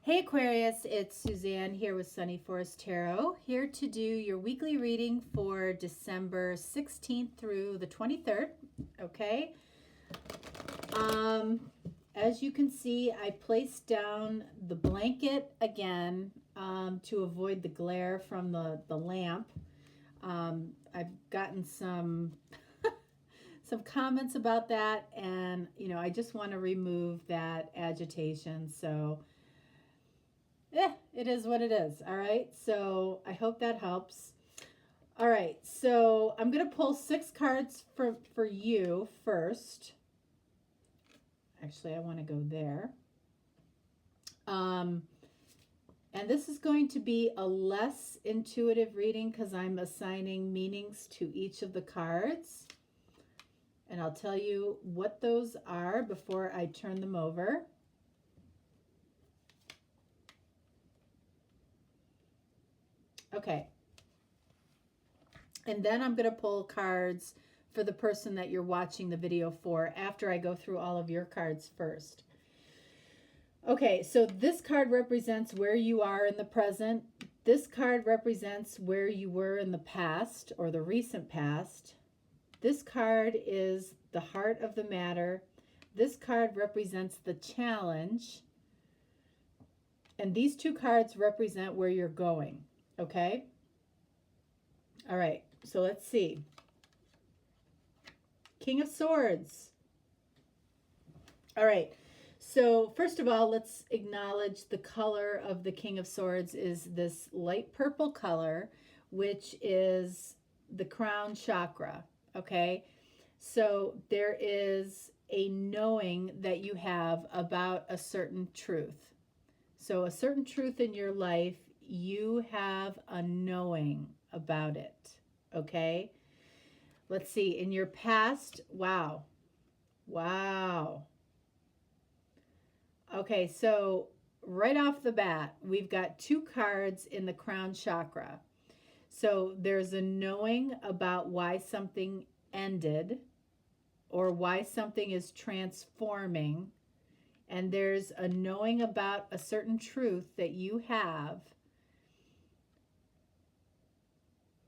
Hey Aquarius, it's Suzanne here with Sunny Forest Tarot, here to do your weekly reading for December 16th through the 23rd, okay? As you can see, I placed down the blanket again to avoid the glare from the lamp. I've gotten some some comments about that, and I just want to remove that agitation, so it is what it is. All right. So I hope that helps. All right. So I'm going to pull 6 cards for you first. Actually, I want to go there. And this is going to be a less intuitive reading because I'm assigning meanings to each of the cards. And I'll tell you what those are before I turn them over. Okay. And then I'm going to pull cards for the person that you're watching the video for after I go through all of your cards first. Okay, so this card represents where you are in the present. This card represents where you were in the past or the recent past. This card is the heart of the matter. This card represents the challenge. And these 2 cards represent where you're going. Okay? All right, so let's see. King of Swords. All right, so first of all, let's acknowledge the color of the King of Swords is this light purple color, which is the crown chakra, okay? So there is a knowing that you have about a certain truth. So a certain truth in your life, you have a knowing about it, okay? Let's see, in your past, wow. Okay, so right off the bat, we've got 2 cards in the crown chakra. So there's a knowing about why something ended or why something is transforming, and there's a knowing about a certain truth that you have.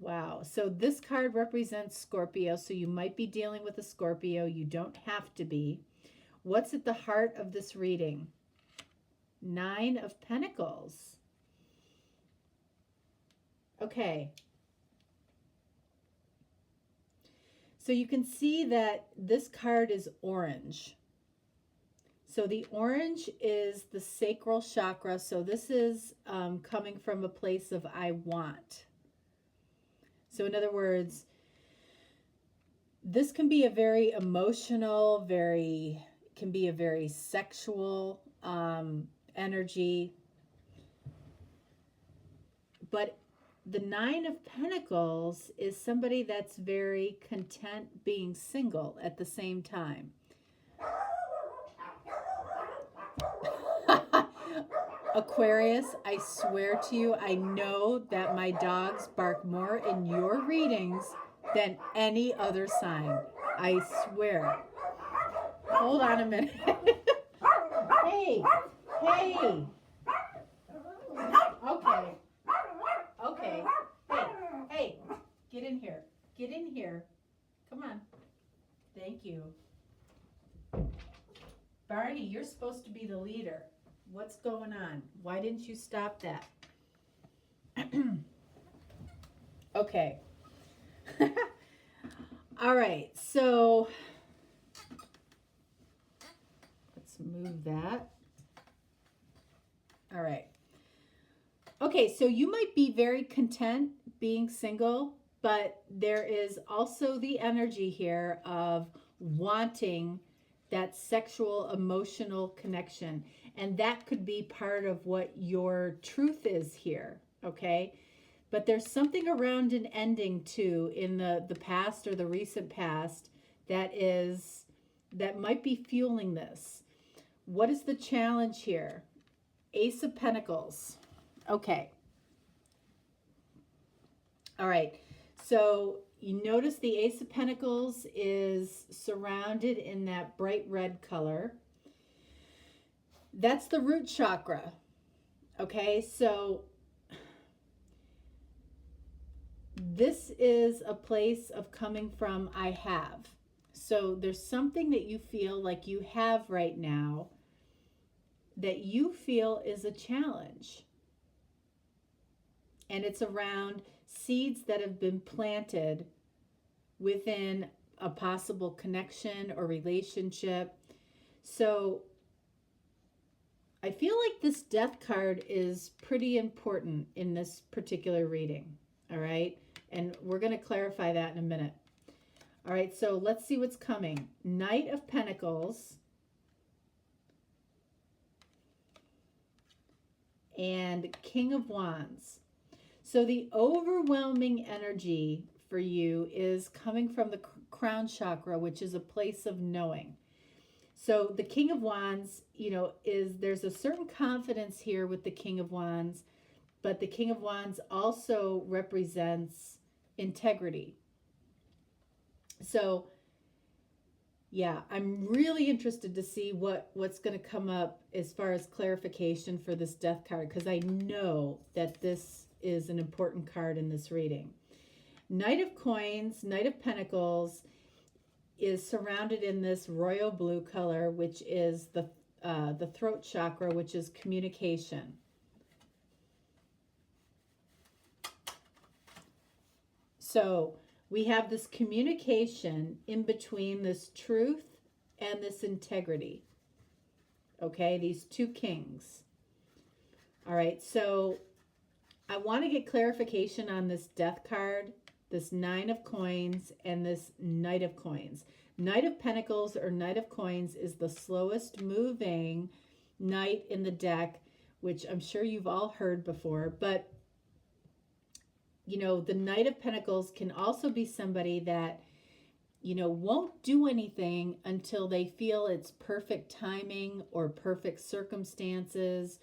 Wow. So this card represents Scorpio. So you might be dealing with a Scorpio. You don't have to be. What's at the heart of this reading? 9 of Pentacles. Okay. So you can see that this card is orange. So the orange is the sacral chakra. So this is coming from a place of I want. So in other words, this can be a very emotional, can be a very sexual energy. But the 9 of Pentacles is somebody that's very content being single at the same time. Aquarius, I swear to you, I know that my dogs bark more in your readings than any other sign. I swear. Hold on a minute. Hey. Okay. Hey. Get in here. Come on. Thank you. Barney, you're supposed to be the leader. What's going on? Why didn't you stop that? Okay. All right, so let's move that. All right. Okay, so you might be very content being single, but there is also the energy here of wanting that sexual emotional connection. And that could be part of what your truth is here, okay? But there's something around an ending too in the past or the recent past that might be fueling this. What is the challenge here? Ace of Pentacles. Okay. All right. So you notice the Ace of Pentacles is surrounded in that bright red color. That's the root chakra. Okay, so this is a place of coming from I have. So there's something that you feel like you have right now that you feel is a challenge. And it's around seeds that have been planted within a possible connection or relationship. So I feel like this death card is pretty important in this particular reading. All right. And we're going to clarify that in a minute. All right. So let's see what's coming. Knight of Pentacles and King of Wands. So the overwhelming energy for you is coming from the crown chakra, which is a place of knowing. So the King of Wands, there's a certain confidence here with the King of Wands, but the King of Wands also represents integrity. So yeah, I'm really interested to see what's going to come up as far as clarification for this death card, because I know that this is an important card in this reading. Knight of Coins, Knight of Pentacles is surrounded in this royal blue color, which is the throat chakra, which is communication. So we have this communication in between this truth and this integrity. Okay, these two kings. All right, so I want to get clarification on this death card, this Nine of Coins, and this Knight of Coins. Knight of Pentacles or Knight of Coins is the slowest moving knight in the deck, which I'm sure you've all heard before. But, the Knight of Pentacles can also be somebody that, won't do anything until they feel it's perfect timing or perfect circumstances.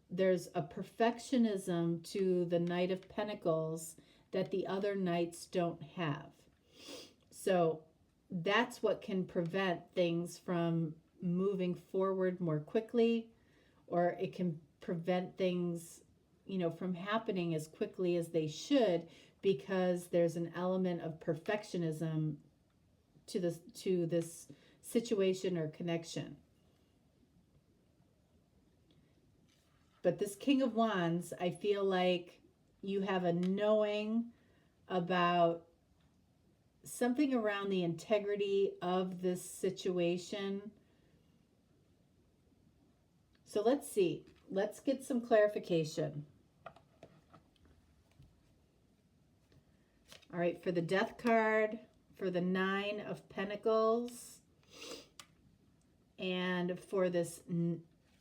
There's a perfectionism to the Knight of Pentacles that the other knights don't have. So that's what can prevent things from moving forward more quickly, or it can prevent things, from happening as quickly as they should, because there's an element of perfectionism to this situation or connection. But this King of Wands, I feel like you have a knowing about something around the integrity of this situation. So let's see. Let's get some clarification. All right, for the Death card, for the Nine of Pentacles, and for this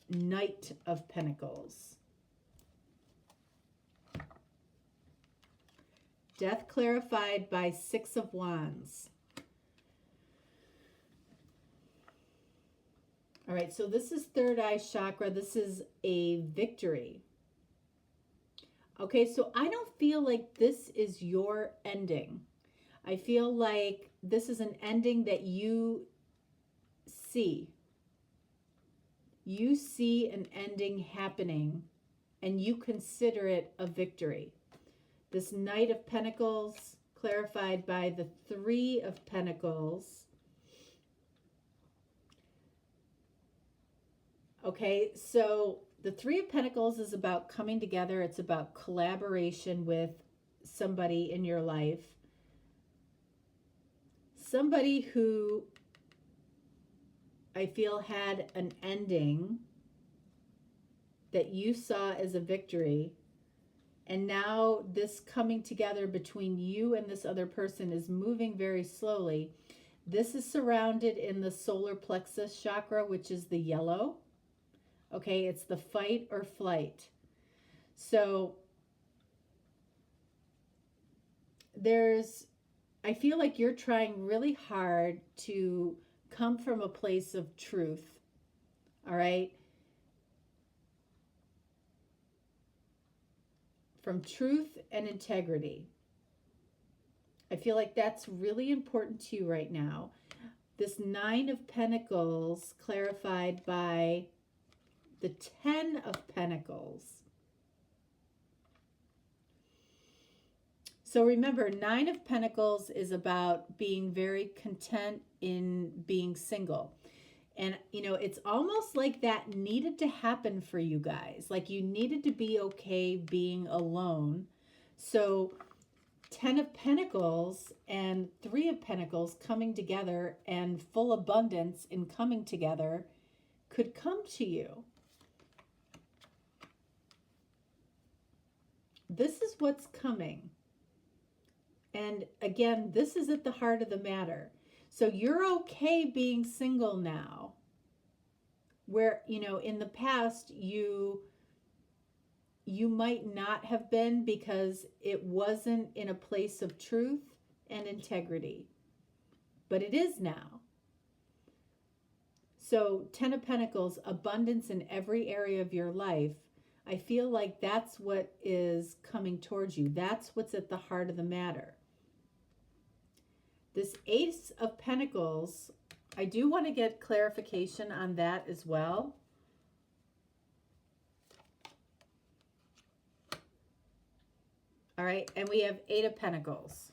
Knight of Pentacles. Death clarified by Six of Wands. All right, so this is third eye chakra. This is a victory. Okay, so I don't feel like this is your ending. I feel like this is an ending that you see. You see an ending happening, and you consider it a victory. This Knight of Pentacles, clarified by the Three of Pentacles. Okay, so the Three of Pentacles is about coming together. It's about collaboration with somebody in your life. Somebody who I feel had an ending that you saw as a victory. And now this coming together between you and this other person is moving very slowly. This is surrounded in the solar plexus chakra, which is the yellow. Okay, it's the fight or flight. So I feel like you're trying really hard to come from a place of truth. All right? From truth and integrity. I feel like that's really important to you right now. This Nine of Pentacles clarified by the Ten of Pentacles. So remember, Nine of Pentacles is about being very content in being single. And, you know, it's almost like that needed to happen for you guys. Like you needed to be okay being alone. So 10 of Pentacles and 3 of Pentacles coming together and full abundance in coming together could come to you. This is what's coming. And again, this is at the heart of the matter. So you're okay being single now. Where, you know, in the past you might not have been because it wasn't in a place of truth and integrity. But it is now. So 10 of Pentacles, abundance in every area of your life. I feel like that's what is coming towards you. That's what's at the heart of the matter. This Ace of Pentacles, I do want to get clarification on that as well. All right, and we have 8 of Pentacles.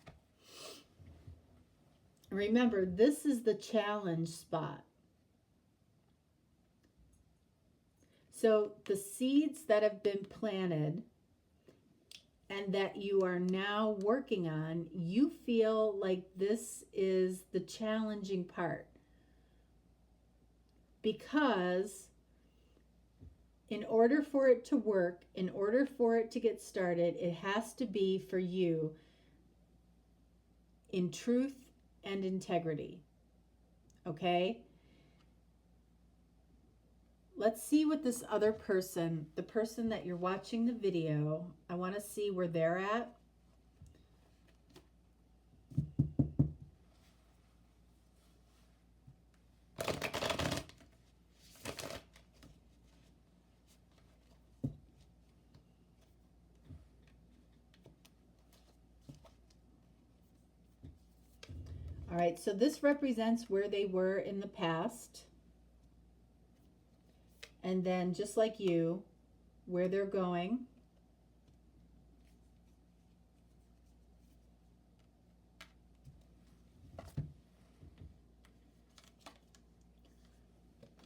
Remember, this is the challenge spot. So the seeds that have been planted and that you are now working on, you feel like this is the challenging part. Because in order for it to work, in order for it to get started, it has to be for you in truth and integrity. Okay? Let's see what this other person, the person that you're watching the video, I want to see where they're at. All right, so this represents where they were in the past. And then just like you, where they're going.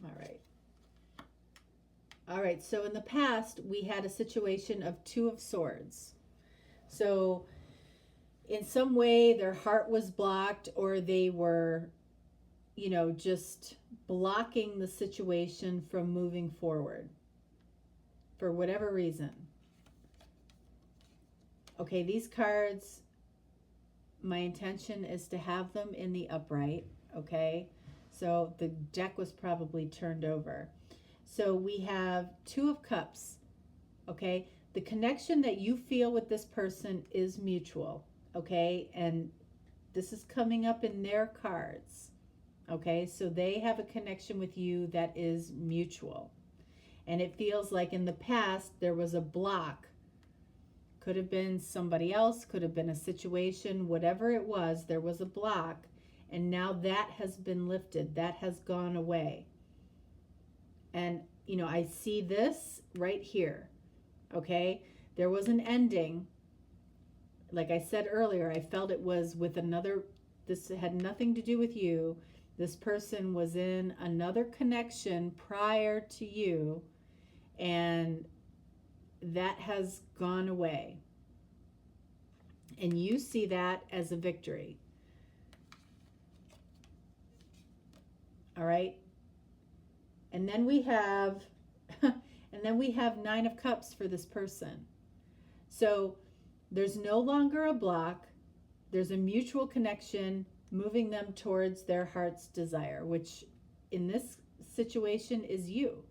All right. All right, so in the past, we had a situation of 2 of Swords. So in some way, their heart was blocked, or they were, you know, just blocking the situation from moving forward for whatever reason. Okay, these cards, my intention is to have them in the upright, okay? So the deck was probably turned over. So we have 2 of Cups, okay? The connection that you feel with this person is mutual, okay? And this is coming up in their cards, okay? So they have a connection with you that is mutual. And it feels like in the past there was a block. Could have been somebody else, could have been a situation, whatever it was, there was a block. And now that has been lifted, that has gone away. And, you know, I see this right here, okay? There was an ending. Like I said earlier, I felt it was with another, this had nothing to do with you. This person was in another connection prior to you, and that has gone away. And you see that as a victory. All right? And then we have Nine of Cups for this person. So there's no longer a block. There's a mutual connection moving them towards their heart's desire, which in this situation is you.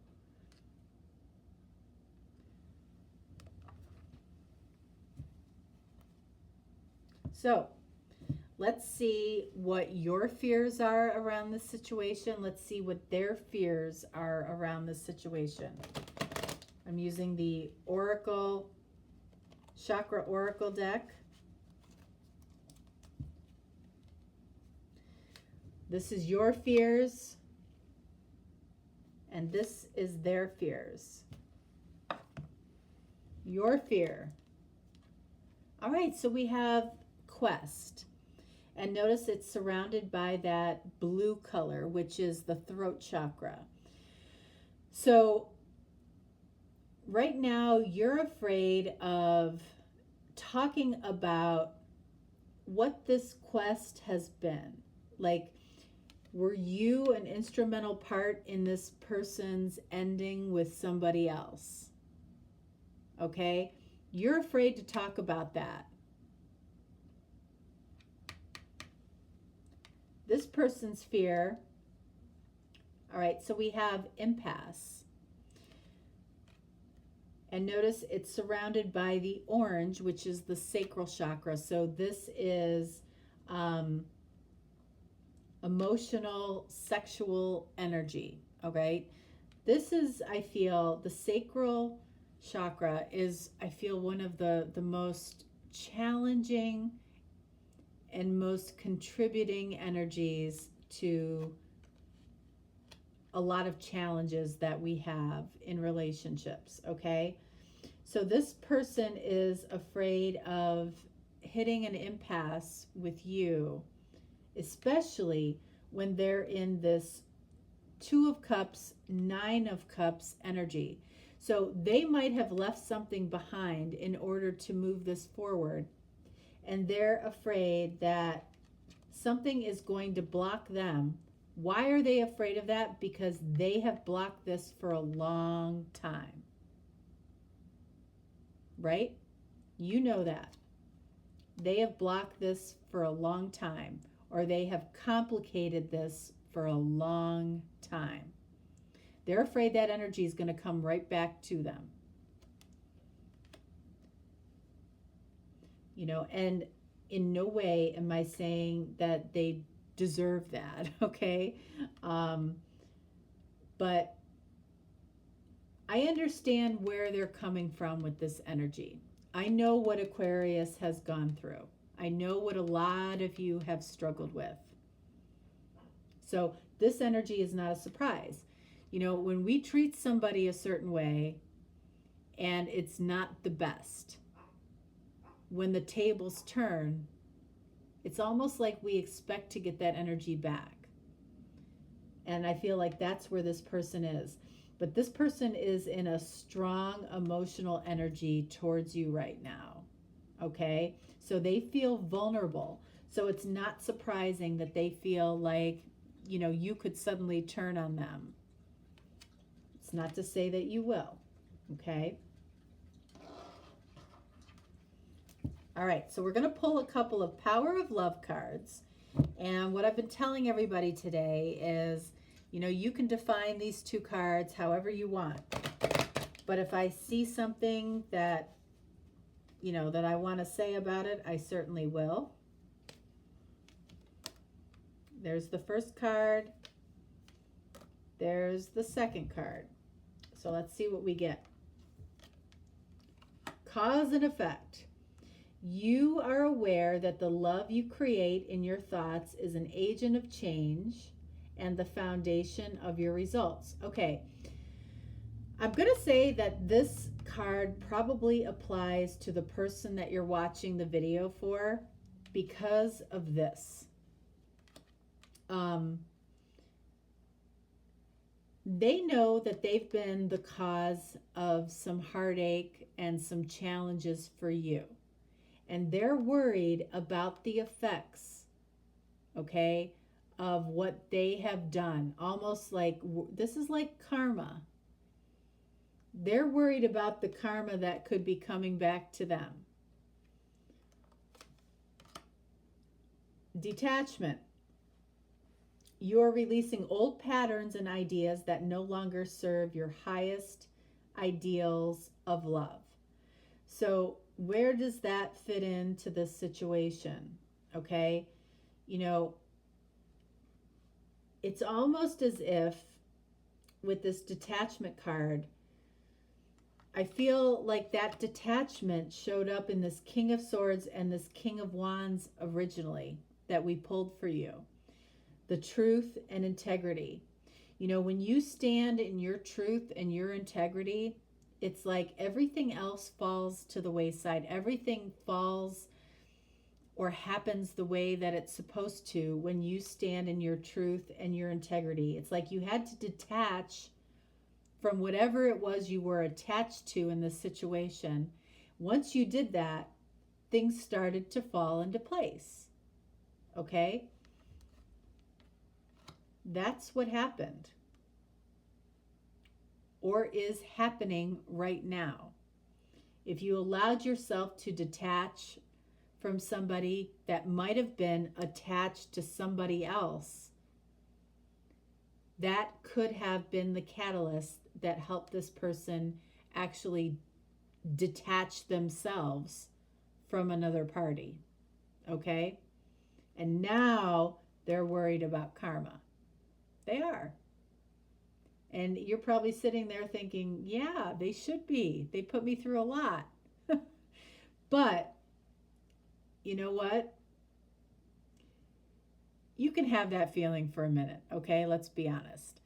So let's see what your fears are around this situation. Let's see what their fears are around this situation. I'm using the Oracle, Chakra Oracle deck. This is your fears, and this is their fears. Your fear. All right, so we have quest. And notice it's surrounded by that blue color, which is the throat chakra. So right now you're afraid of talking about what this quest has been. Like, were you an instrumental part in this person's ending with somebody else? Okay? You're afraid to talk about that. This person's fear. All right, so we have impasse. And notice it's surrounded by the orange, which is the sacral chakra. So this is emotional, sexual energy. Okay, this is, I feel, the sacral chakra is, I feel, one of the most challenging and most contributing energies to a lot of challenges that we have in relationships. Okay, so this person is afraid of hitting an impasse with you, especially when they're in this 2 of Cups, 9 of Cups energy. So they might have left something behind in order to move this forward, and they're afraid that something is going to block them. Why are they afraid of that? Because they have blocked this for a long time. Right? You know that. They have blocked this for a long time, or they have complicated this for a long time. They're afraid that energy is going to come right back to them. You know, and in no way am I saying that they deserve that, okay? But I understand where they're coming from with this energy. I know what Aquarius has gone through. I know what a lot of you have struggled with. So this energy is not a surprise. You know, when we treat somebody a certain way and it's not the best, when the tables turn, it's almost like we expect to get that energy back. And I feel like that's where this person is. But this person is in a strong emotional energy towards you right now. Okay? So they feel vulnerable. So it's not surprising that they feel like, you know, you could suddenly turn on them. It's not to say that you will. Okay? All right, so we're going to pull a couple of Power of Love cards. And what I've been telling everybody today is, you know, you can define these 2 cards however you want. But if I see something that, you know, that I want to say about it, I certainly will. There's the first card. There's the second card. So let's see what we get. Cause and effect. You are aware that the love you create in your thoughts is an agent of change and the foundation of your results. Okay, I'm going to say that this card probably applies to the person that you're watching the video for because of this. They know that they've been the cause of some heartache and some challenges for you. And they're worried about the effects, okay, of what they have done. Almost like, this is like karma. They're worried about the karma that could be coming back to them. Detachment. You're releasing old patterns and ideas that no longer serve your highest ideals of love. So where does that fit into this situation? Okay, you know, it's almost as if with this detachment card, I feel like that detachment showed up in this King of Swords and this King of Wands originally that we pulled for you. The truth and integrity. You know, when you stand in your truth and your integrity, it's like everything else falls to the wayside. Everything falls or happens the way that it's supposed to when you stand in your truth and your integrity. It's like you had to detach from whatever it was you were attached to in this situation. Once you did that, things started to fall into place. Okay? That's what happened or is happening right now. If you allowed yourself to detach from somebody that might have been attached to somebody else, that could have been the catalyst that helped this person actually detach themselves from another party. Okay? And now they're worried about karma. They are. And you're probably sitting there thinking, yeah, they should be. They put me through a lot. But you know what? You can have that feeling for a minute, okay? Let's be honest.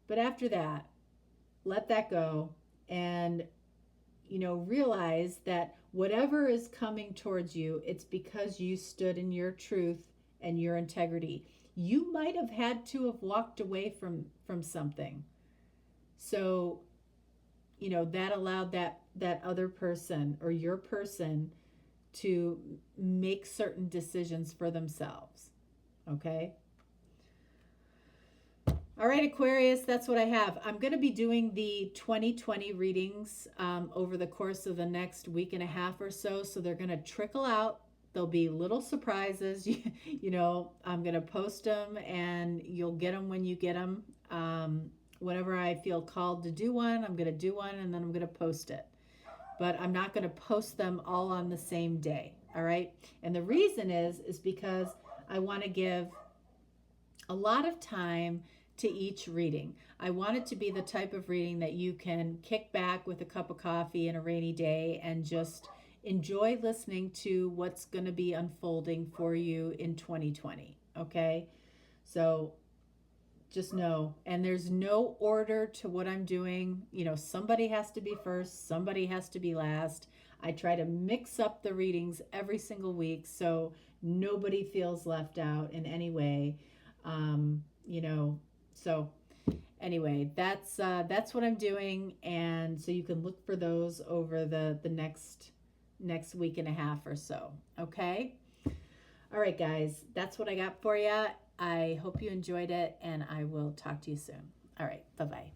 But after that, let that go and, realize that whatever is coming towards you, it's because you stood in your truth and your integrity. You might have had to have walked away from something. So, that allowed that other person or your person to make certain decisions for themselves. Okay? All right, Aquarius, that's what I have. I'm going to be doing the 2020 readings over the course of the next week and a half or so. So they're going to trickle out. There'll be little surprises. I'm going to post them and you'll get them when you get them. Whenever I feel called to do one, I'm going to do one and then I'm going to post it. But I'm not going to post them all on the same day. All right. And the reason is because I want to give a lot of time to each reading. I want it to be the type of reading that you can kick back with a cup of coffee in a rainy day and just enjoy listening to what's going to be unfolding for you in 2020. Okay? So just know, and there's no order to what I'm doing. Somebody has to be first, somebody has to be last. I try to mix up the readings every single week so nobody feels left out in any way. So anyway, that's what I'm doing, and so you can look for those over the next week and a half or so. Okay? All right, guys, that's what I got for you. I hope you enjoyed it, and I will talk to you soon. All right, bye-bye.